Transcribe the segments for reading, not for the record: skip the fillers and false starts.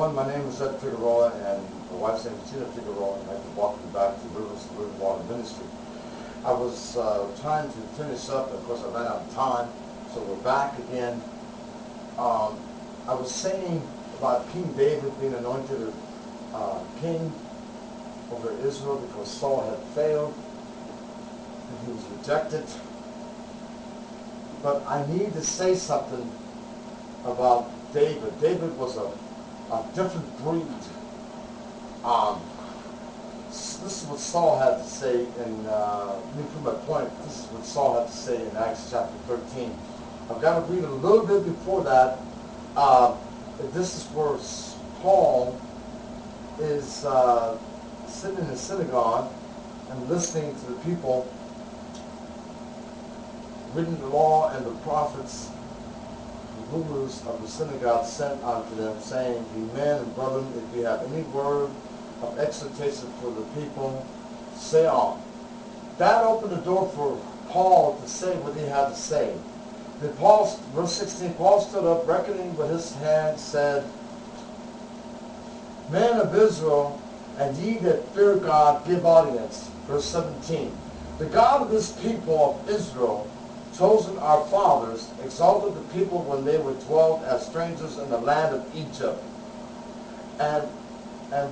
everyone. My name is Ed Figueroa, and my wife's name is Tina Figueroa, and I'd like to welcome you back to Rivers of Living Water Ministry. I was trying to finish up, and of course I ran out of time, so we're back again. I was saying about King David being anointed king over Israel because Saul had failed, and he was rejected. But I need to say something about David. David was a different breed. This is what Saul had to say in, let me prove my point. This is what Saul had to say in Acts chapter 13. I've got to read a little bit before that. This is where Paul is sitting in the synagogue and listening to the people reading the law and the prophets. The rulers of the synagogue sent unto them, saying, Ye men and brethren, if you have any word of exhortation for the people, say on. That opened the door for Paul to say what he had to say. Then Paul, verse 16, Paul stood up, reckoning with his hand, said, Men of Israel, and ye that fear God, give audience. Verse 17, the God of this people of Israel, chosen our fathers, exalted the people when they were dwelt as strangers in the land of Egypt, and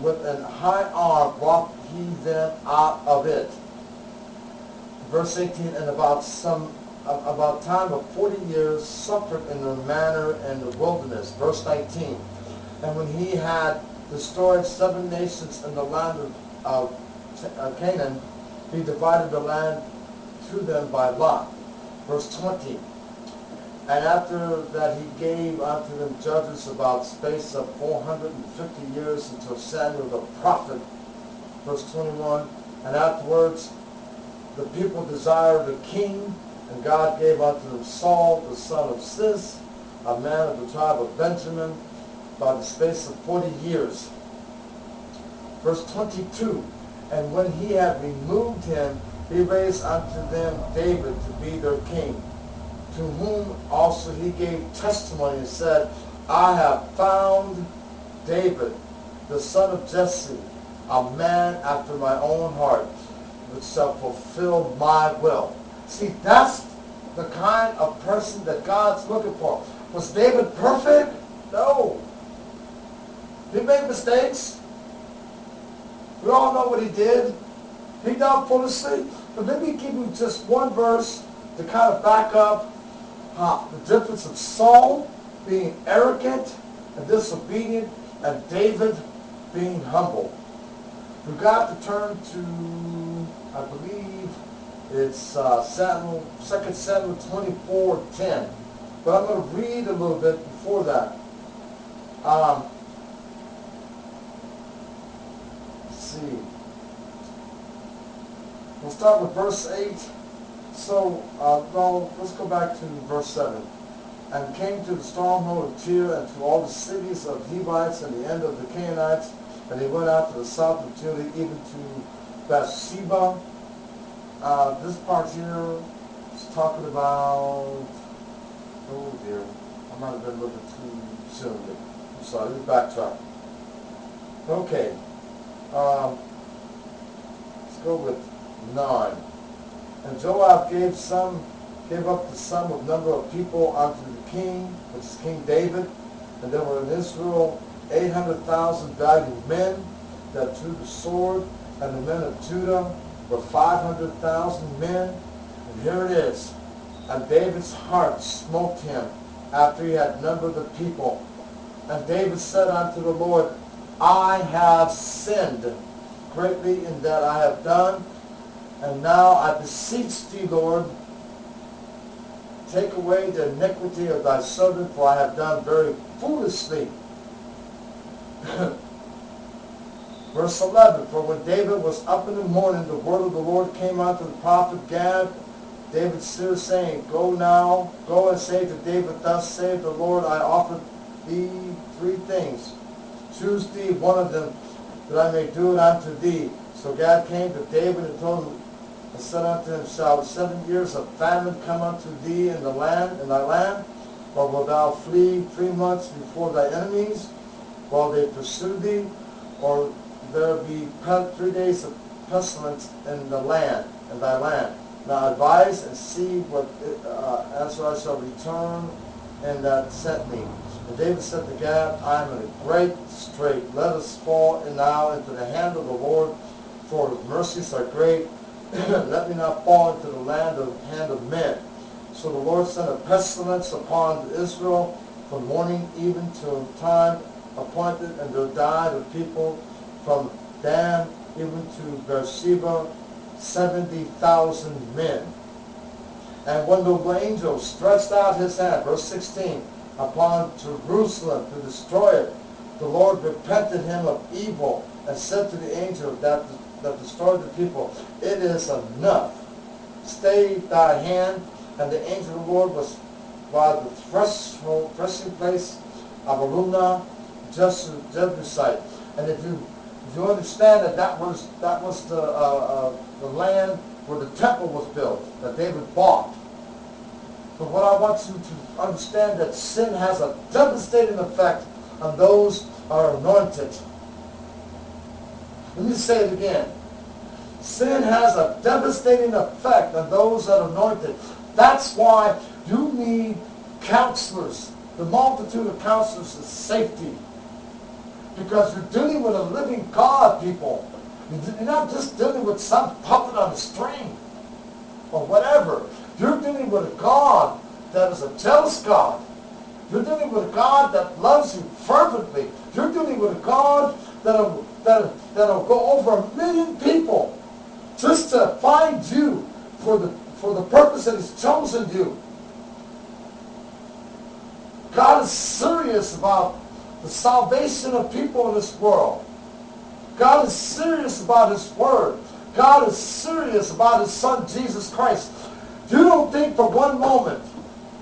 with an high arm brought he them out of it. Verse 18, and about time of 40 years suffered in the manner in the wilderness. Verse 19, and when he had destroyed 7 nations in the land of Canaan, he divided the land to them by lot. Verse 20, and after that he gave unto them judges about space of 450 years until Samuel the prophet. Verse 21, and afterwards the people desired a king, and God gave unto them Saul the son of Cis, a man of the tribe of Benjamin, by the space of 40 years. Verse 22, and when he had removed him, he raised unto them David to be their king, to whom also he gave testimony and said, I have found David, the son of Jesse, a man after my own heart, which shall fulfill my will. See, that's the kind of person that God's looking for. Was David perfect? No. He made mistakes. We all know what he did. He dealt foolishly. But let me give you just one verse to kind of back up the difference of Saul being arrogant and disobedient and David being humble. We've got to turn to, I believe it's 2 Samuel 24:10. But I'm going to read a little bit before that. Let's see. We'll start with verse 8. So, no, let's go back to verse 7. And came to the stronghold of Tyre, and to all the cities of Hivites, and the end of the Canaanites, and he went out to the south of Judah, even to Bathsheba. This part here is talking about, oh dear, I might have been looking too soon. I'm sorry, let me backtrack. Okay, let's go with 9. And Joab gave up the sum of number of people unto the king, which is King David. And there were in Israel 800,000 valiant men that drew the sword, and the men of Judah were 500,000 men. And here it is. And David's heart smote him after he had numbered the people. And David said unto the Lord, I have sinned greatly in that I have done. And now I beseech thee, Lord, take away the iniquity of thy servant, for I have done very foolishly. Verse 11, for when David was up in the morning, the word of the Lord came unto the prophet Gad, David's seer, saying, go and say to David, thus saith the Lord, I offer thee 3 things. Choose thee one of them, that I may do it unto thee. So Gad came to David and told him, and said unto him, shall 7 years of famine come unto thee in thy land, or wilt thou flee 3 months before thy enemies? while they pursue thee, or there be 3 days of pestilence in the land, in thy land. Now advise and see what answer I shall return, and that sent me. And David said to Gad, I am in a great strait. Let us fall now into the hand of the Lord, for his mercies are great. Let me not fall into the hand of men. So the Lord sent a pestilence upon Israel from morning even to time appointed, and there died of people from Dan even to Beersheba 70,000 men. And when the angel stretched out his hand, verse 16, upon Jerusalem to destroy it, the Lord repented him of evil and said to the angel that destroyed the people, it is enough. Stay thy hand. And the angel of the Lord was by the threshing place of Arunah, Jebusite. And if you understand that was the land where the temple was built, that David bought. But what I want you to understand, that sin has a devastating effect on those who are anointed. Let me say it again. Sin has a devastating effect on those that are anointed. That's why you need counselors. The multitude of counselors is safety. Because you're dealing with a living God, people. You're not just dealing with some puppet on a string or whatever. You're dealing with a God that is a jealous God. You're dealing with a God that loves you fervently. You're dealing with a God that'll go over 1 million people just to find you for the purpose that he's chosen you. God is serious about the salvation of people in this world. God is serious about his word. God is serious about his son, Jesus Christ. You don't think for one moment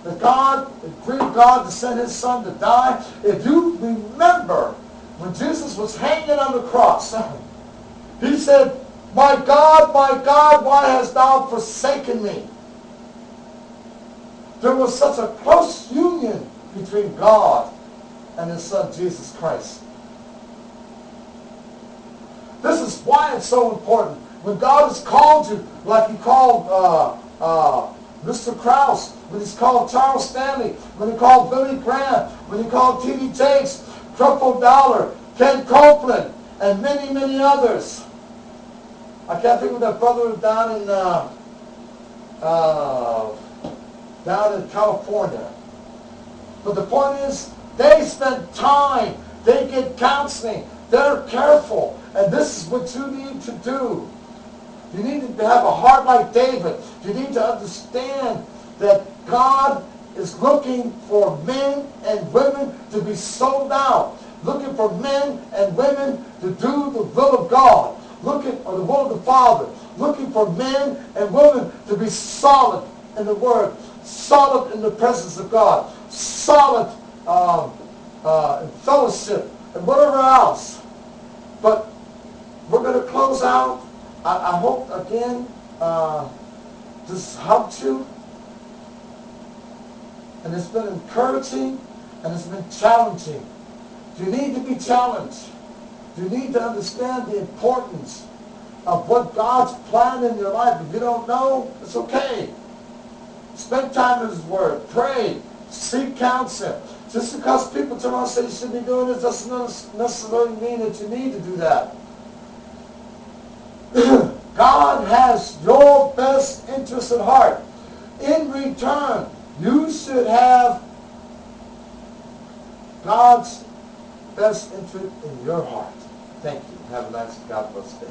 that God, it grieved God to send his son to die. If you remember when Jesus was hanging on the cross, he said, my God, why hast thou forsaken me? There was such a close union between God and his son, Jesus Christ. This is why it's so important. When God has called you, like he called Mr. Krause, when he's called Charles Stanley, when he called Billy Graham, when he called T.D. Jakes, Creflo Dollar, Ken Copeland, and many, many others. I can't think of that brother down in California. But the point is, they spend time, they get counseling, they're careful, and this is what you need to do. You need to have a heart like David. You need to understand that God is looking for men and women to be sold out, looking for men and women to do the will of God, or the will of the Father, looking for men and women to be solid in the Word, solid in the presence of God, solid in fellowship, and whatever else. But we're going to close out. I hope, again, this helped you. And it's been encouraging, and it's been challenging. You need to be challenged. You need to understand the importance of what God's plan in your life. If you don't know, it's okay. Spend time in his word. Pray. Seek counsel. Just because people turn around and say you should be doing this doesn't necessarily mean that you need to do that. God has your best interest at heart. In return, you should have God's best interest in your heart. Thank you. Have a nice God bless day.